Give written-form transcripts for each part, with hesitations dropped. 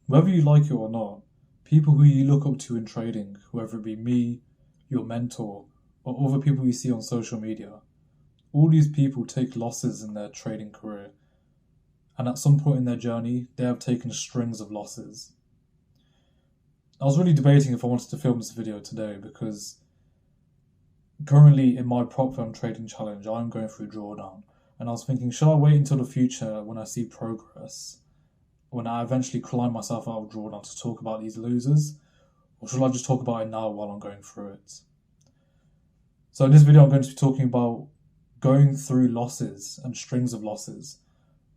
Whether you like it or not, people who you look up to in trading, whether it be me, your mentor, or other people you see on social media, all these people take losses in their trading career, and at some point in their journey, they have taken strings of losses. I was really debating if I wanted to film this video today because currently in my prop firm trading challenge, I'm going through drawdown, and I was thinking, should I wait until the future when I see progress, when I eventually climb myself out of drawdown to talk about these losers, or should I just talk about it now while I'm going through it? So in this video, I'm going to be talking about going through losses and strings of losses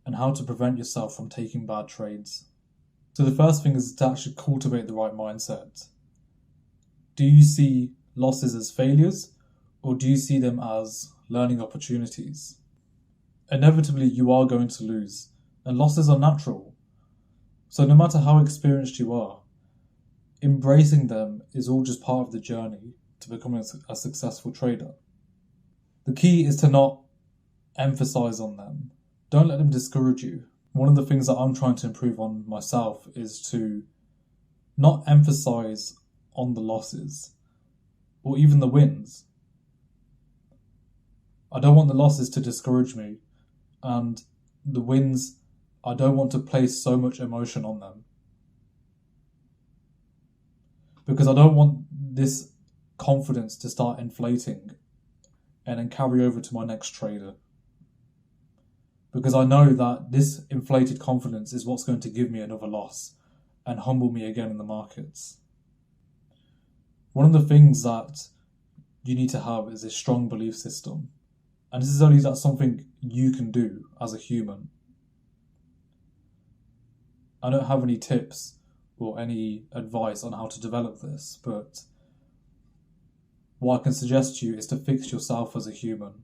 and how to prevent yourself from taking bad trades. So the first thing is to actually cultivate the right mindset. Do you see losses as failures, or do you see them as learning opportunities? Inevitably, you are going to lose, and losses are natural. So no matter how experienced you are, embracing them is all just part of the journey to becoming a successful trader. The key is to not emphasize on them. Don't let them discourage you. One of the things that I'm trying to improve on myself is to not emphasize on the losses or even the wins. I don't want the losses to discourage me, and the wins, I don't want to place so much emotion on them. Because I don't want this confidence to start inflating and then carry over to my next trader. Because I know that this inflated confidence is what's going to give me another loss and humble me again in the markets. One of the things that you need to have is a strong belief system. And this is only something you can do as a human. I don't have any tips or any advice on how to develop this, but what I can suggest to you is to fix yourself as a human.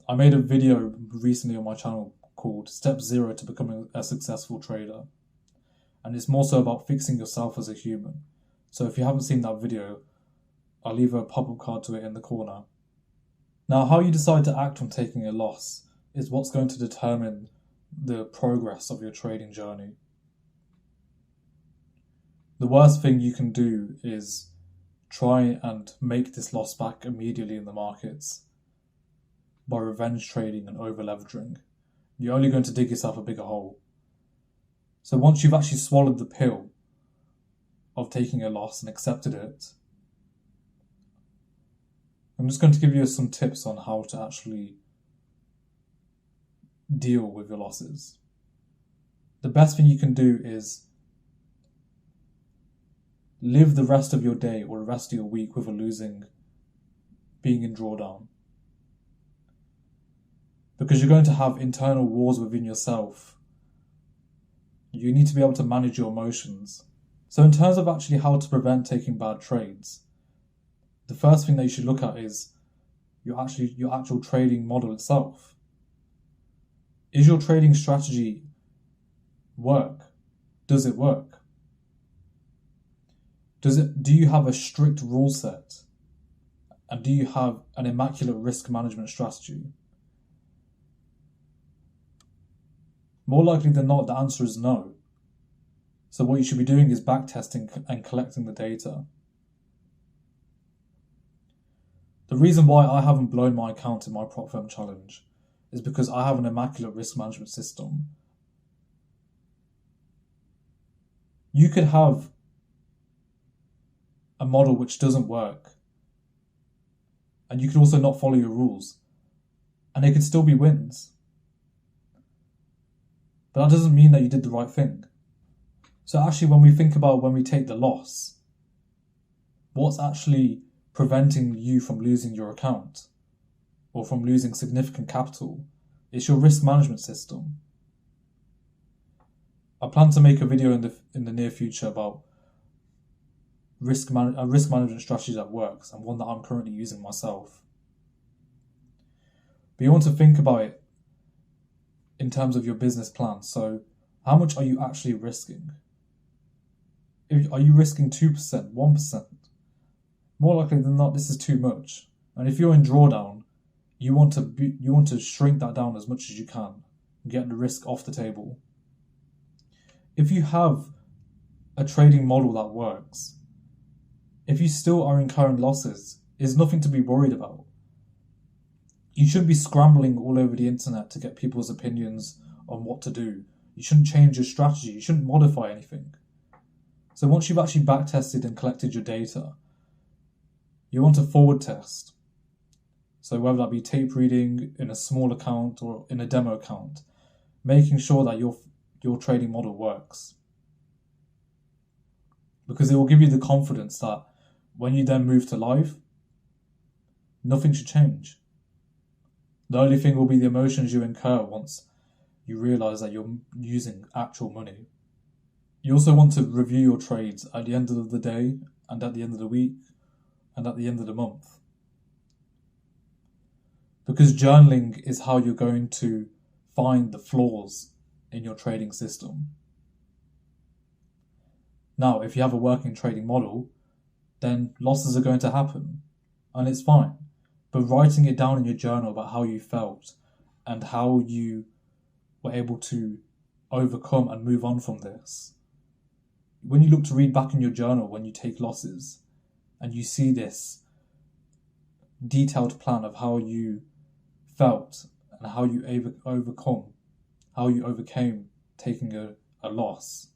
I made a video recently on my channel called Step 0 to Becoming a Successful Trader. And it's more so about fixing yourself as a human. So if you haven't seen that video, I'll leave a pop-up card to it in the corner. Now, how you decide to act on taking a loss is what's going to determine the progress of your trading journey. The worst thing you can do is try and make this loss back immediately in the markets by revenge trading and over leveraging. You're only going to dig yourself a bigger hole. So once you've actually swallowed the pill of taking a loss and accepted it, I'm just going to give you some tips on how to actually deal with your losses. The best thing you can do is live the rest of your day or the rest of your week with being in drawdown. Because you're going to have internal wars within yourself. You need to be able to manage your emotions. So in terms of actually how to prevent taking bad trades, the first thing that you should look at is your actual trading model itself. Is your trading strategy work? Does it work? Do you have a strict rule set? And do you have an immaculate risk management strategy? More likely than not, the answer is no. So what you should be doing is backtesting and collecting the data. The reason why I haven't blown my account in my prop firm challenge is because I have an immaculate risk management system. You could have a model which doesn't work, and you could also not follow your rules, and they could still be wins. But that doesn't mean that you did the right thing. So actually, when we think about when we take the loss, what's actually preventing you from losing your account or from losing significant capital? It's your risk management system. I plan to make a video in the near future about risk management strategy that works, and one that I'm currently using myself. But you want to think about it in terms of your business plan. So how much are you actually risking? Are you risking 2%, 1%? More likely than not, this is too much. And if you're in drawdown, you want to shrink that down as much as you can and get the risk off the table. If you have a trading model that works, if you still are incurring losses, it's nothing to be worried about. You shouldn't be scrambling all over the internet to get people's opinions on what to do. You shouldn't change your strategy. You shouldn't modify anything. So once you've actually backtested and collected your data, you want to forward test. So whether that be tape reading in a small account or in a demo account, making sure that your trading model works. Because it will give you the confidence that when you then move to live, nothing should change. The only thing will be the emotions you incur once you realise that you're using actual money. You also want to review your trades at the end of the day and at the end of the week and at the end of the month. Because journaling is how you're going to find the flaws in your trading system. Now, if you have a working trading model, then losses are going to happen, and it's fine. But writing it down in your journal about how you felt and how you were able to overcome and move on from this. When you look to read back in your journal when you take losses and you see this detailed plan of how you felt and how you overcame taking a loss,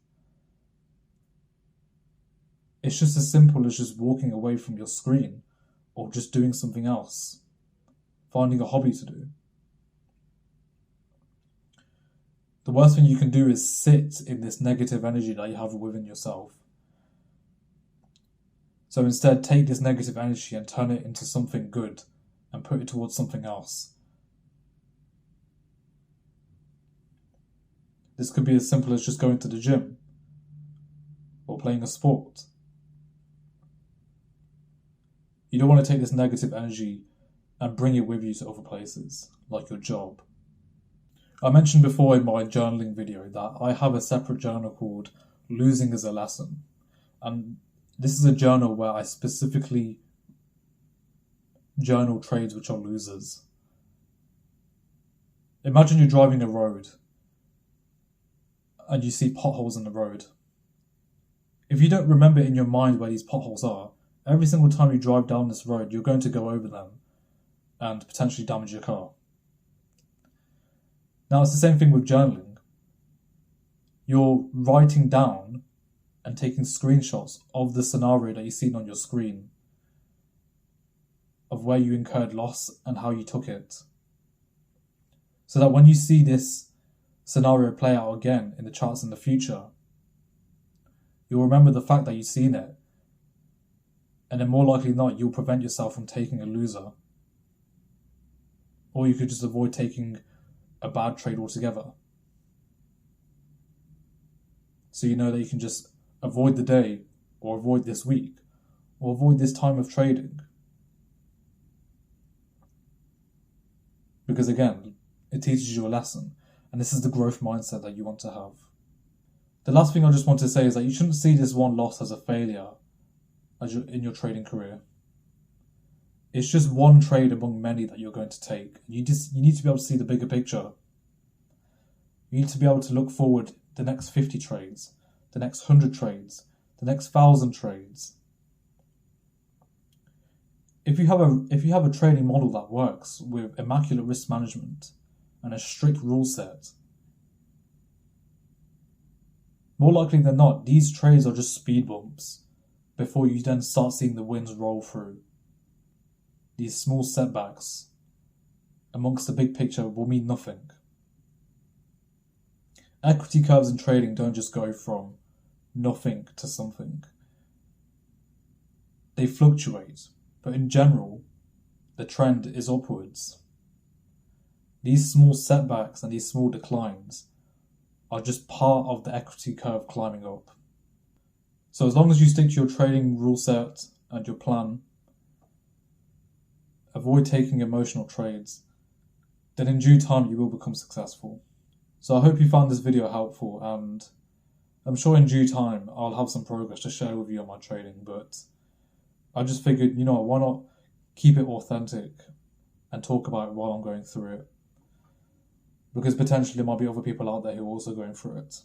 it's just as simple as just walking away from your screen or just doing something else, finding a hobby to do. The worst thing you can do is sit in this negative energy that you have within yourself. So instead, take this negative energy and turn it into something good and put it towards something else. This could be as simple as just going to the gym or playing a sport. You don't want to take this negative energy and bring it with you to other places, like your job. I mentioned before in my journaling video that I have a separate journal called Losing is a Lesson. And this is a journal where I specifically journal trades which are losers. Imagine you're driving a road and you see potholes in the road. If you don't remember in your mind where these potholes are, every single time you drive down this road, you're going to go over them and potentially damage your car. Now, it's the same thing with journaling. You're writing down and taking screenshots of the scenario that you've seen on your screen, of where you incurred loss and how you took it. So that when you see this scenario play out again in the charts in the future, you'll remember the fact that you've seen it. And then more likely than not, you'll prevent yourself from taking a loser. Or you could just avoid taking a bad trade altogether. So you know that you can just avoid the day, or avoid this week, or avoid this time of trading. Because again, it teaches you a lesson, and this is the growth mindset that you want to have. The last thing I just want to say is that you shouldn't see this one loss as a failure in your trading career. It's just one trade among many that you're going to take. You need to be able to see the bigger picture. You need to be able to look forward the next 50 trades, the next 100 trades, the next 1,000 trades. If you have a trading model that works with immaculate risk management and a strict rule set, more likely than not, these trades are just speed bumps before you then start seeing the wins roll through. These small setbacks amongst the big picture will mean nothing. Equity curves in trading don't just go from nothing to something. They fluctuate, but in general, the trend is upwards. These small setbacks and these small declines are just part of the equity curve climbing up. So as long as you stick to your trading rule set and your plan, avoid taking emotional trades, then in due time you will become successful. So I hope you found this video helpful, and I'm sure in due time I'll have some progress to share with you on my trading, but I just figured, why not keep it authentic and talk about it while I'm going through it? Because potentially there might be other people out there who are also going through it.